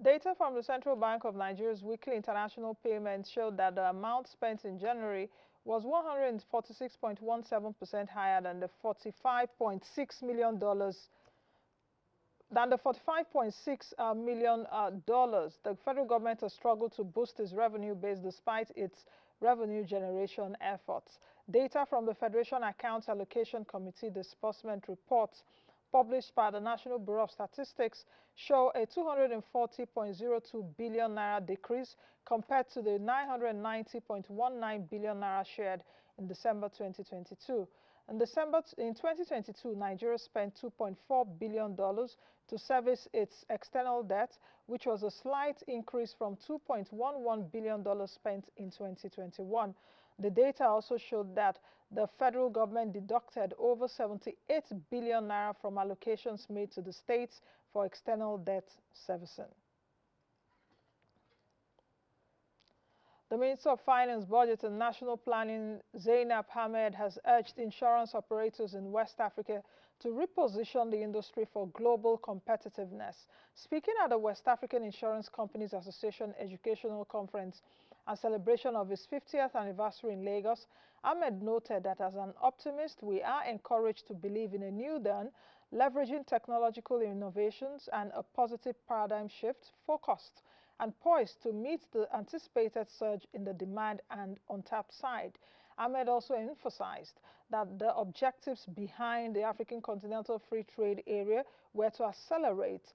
Data from the Central Bank of Nigeria's weekly international payments showed that the amount spent in January was 146.17% higher than the $45.6 million than the $45.6 million dollars. The federal government has struggled to boost its revenue base despite its revenue generation efforts. Data from the Federation Accounts Allocation Committee disbursement reports published by the National Bureau of Statistics show a 240.02 billion naira decrease compared to the 990.19 billion naira shared in December 2022. In 2022, Nigeria spent $2.4 billion to service its external debt, which was a slight increase from $2.11 billion spent in 2021. The data also showed that the federal government deducted over 78 billion naira from allocations made to the states for external debt servicing. The Minister of Finance, Budget and National Planning, Zainab Ahmed, has urged insurance operators in West Africa to reposition the industry for global competitiveness. Speaking at the West African Insurance Companies Association Educational Conference and celebration of its 50th anniversary in Lagos, Ahmed noted that as an optimist, we are encouraged to believe in a new dawn, leveraging technological innovations and a positive paradigm shift focused and poised to meet the anticipated surge in the demand and untapped side. Ahmed also emphasized that the objectives behind the African Continental Free Trade Area were to accelerate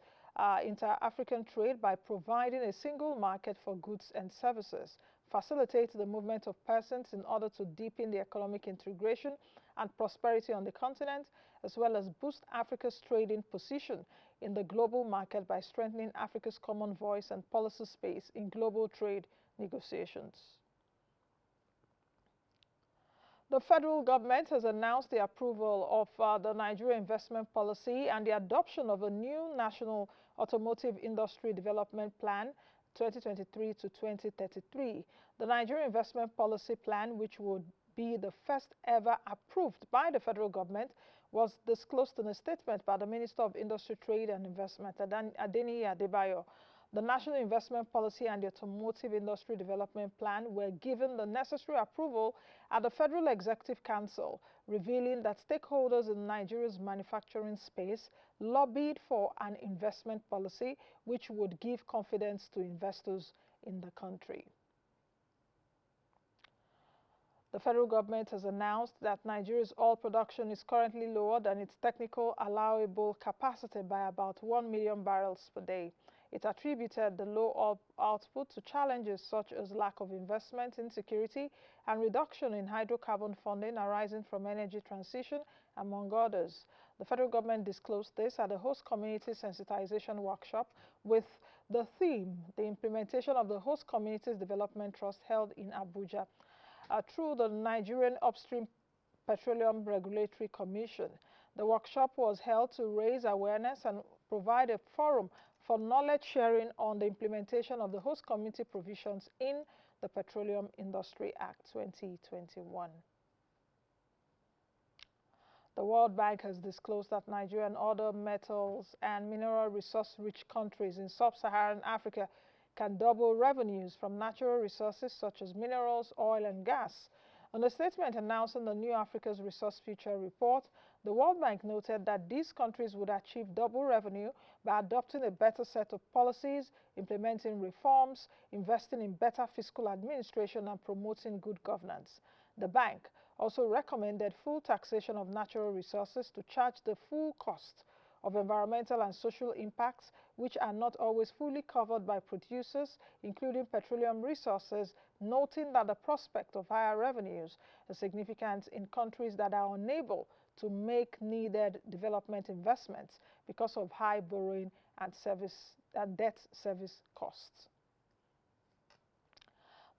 inter-African trade by providing a single market for goods and services, facilitate the movement of persons in order to deepen the economic integration and prosperity on the continent, as well as boost Africa's trading position in the global market by strengthening Africa's common voice and policy space in global trade negotiations. The federal government has announced the approval of the Nigeria investment policy and the adoption of a new national automotive industry development plan 2023 to 2033. The Nigeria investment policy plan, which would be the first ever approved by the federal government, was disclosed in a statement by the Minister of Industry, Trade and Investment, Adeniyi Adebayo. The National Investment Policy and the Automotive Industry Development Plan were given the necessary approval at the Federal Executive Council, revealing that stakeholders in Nigeria's manufacturing space lobbied for an investment policy which would give confidence to investors in the country. The federal government has announced that Nigeria's oil production is currently lower than its technical allowable capacity by about 1 million barrels per day. It attributed the low oil output to challenges such as lack of investment in security and reduction in hydrocarbon funding arising from energy transition, among others. The federal government disclosed this at the host community sensitization workshop with the theme, the implementation of the Host Communities Development Trust, held in Abuja through the Nigerian Upstream Petroleum Regulatory Commission. The workshop was held to raise awareness and provide a forum for knowledge sharing on the implementation of the host community provisions in the Petroleum Industry Act 2021. The World Bank has disclosed that Nigeria and other metals and mineral resource-rich countries in sub-Saharan Africa can double revenues from natural resources such as minerals, oil, and gas. In a statement announcing the New Africa's Resource Future report, the World Bank noted that these countries would achieve double revenue by adopting a better set of policies, implementing reforms, investing in better fiscal administration, and promoting good governance. The bank also recommended full taxation of natural resources to charge the full cost of environmental and social impacts, which are not always fully covered by producers, including petroleum resources, noting that the prospect of higher revenues is significant in countries that are unable to make needed development investments because of high borrowing and debt service costs.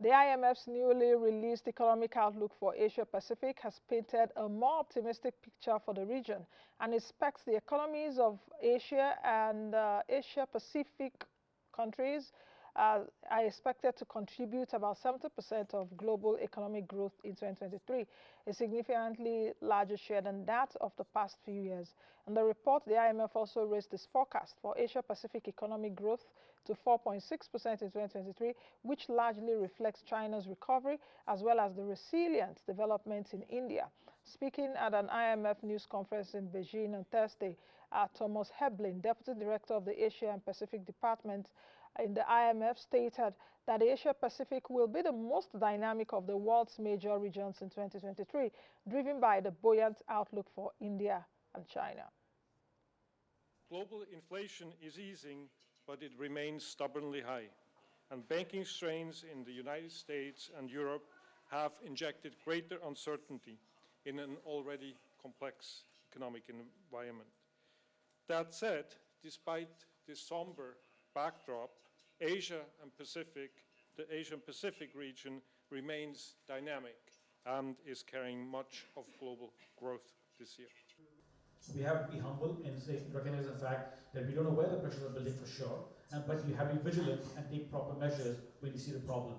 The IMF's newly released economic outlook for Asia-Pacific has painted a more optimistic picture for the region and expects the economies of Asia and Asia-Pacific countries are expected to contribute about 70% of global economic growth in 2023, a significantly larger share than that of the past few years. In the report, the IMF also raised its forecast for Asia-Pacific economic growth to 4.6% in 2023, which largely reflects China's recovery as well as the resilient development in India. Speaking at an IMF news conference in Beijing on Thursday, Thomas Heblin, Deputy Director of the Asia and Pacific Department in the IMF, stated that the Asia-Pacific will be the most dynamic of the world's major regions in 2023, driven by the buoyant outlook for India and China. Global inflation is easing, but it remains stubbornly high, and banking strains in the United States and Europe have injected greater uncertainty in an already complex economic environment. That said, despite this somber backdrop, the Asian Pacific region remains dynamic and is carrying much of global growth this year. We have to be humble and recognize the fact that we don't know where the pressures are building for sure, but you have to be vigilant and take proper measures when you see the problem.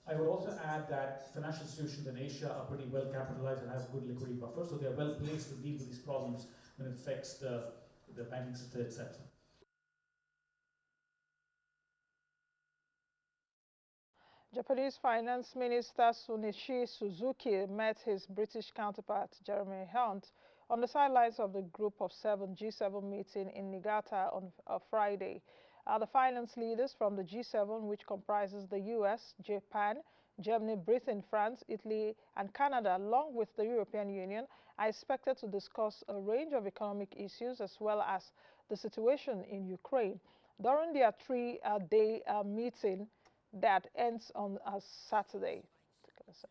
I would also add that financial institutions in Asia are pretty well capitalized and have good liquidity buffers, so they are well placed to deal with these problems when it affects the banking sector itself. Japanese Finance Minister Sunichi Suzuki met his British counterpart Jeremy Hunt on the sidelines of the Group of Seven G7 meeting in Niigata on Friday. The finance leaders from the G7, which comprises the US, Japan, Germany, Britain, France, Italy, and Canada, along with the European Union, are expected to discuss a range of economic issues as well as the situation in Ukraine. During their three-day meeting that ends on Saturday. Take a listen.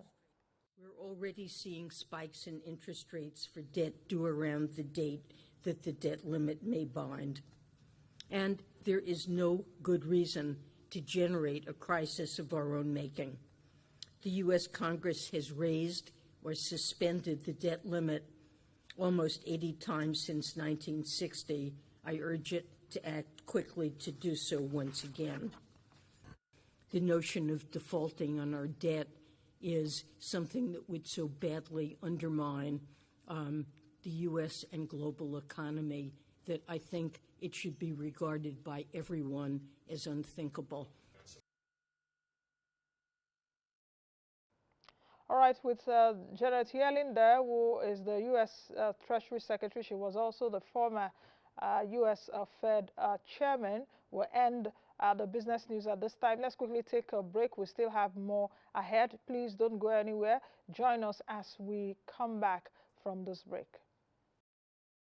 We're already seeing spikes in interest rates for debt due around the date that the debt limit may bind. And there is no good reason to generate a crisis of our own making. The U.S. Congress has raised or suspended the debt limit almost 80 times since 1960. I urge it to act quickly to do so once again. The notion of defaulting on our debt is something that would so badly undermine the U.S. and global economy that I think it should be regarded by everyone as unthinkable. All right, with Janet Yellen there, who is the U.S. Treasury Secretary, she was also the former U.S. Fed chairman. We'll end the business news at this time. Let's quickly take a break. We still have more ahead. Please don't go anywhere. Join us as we come back from this break.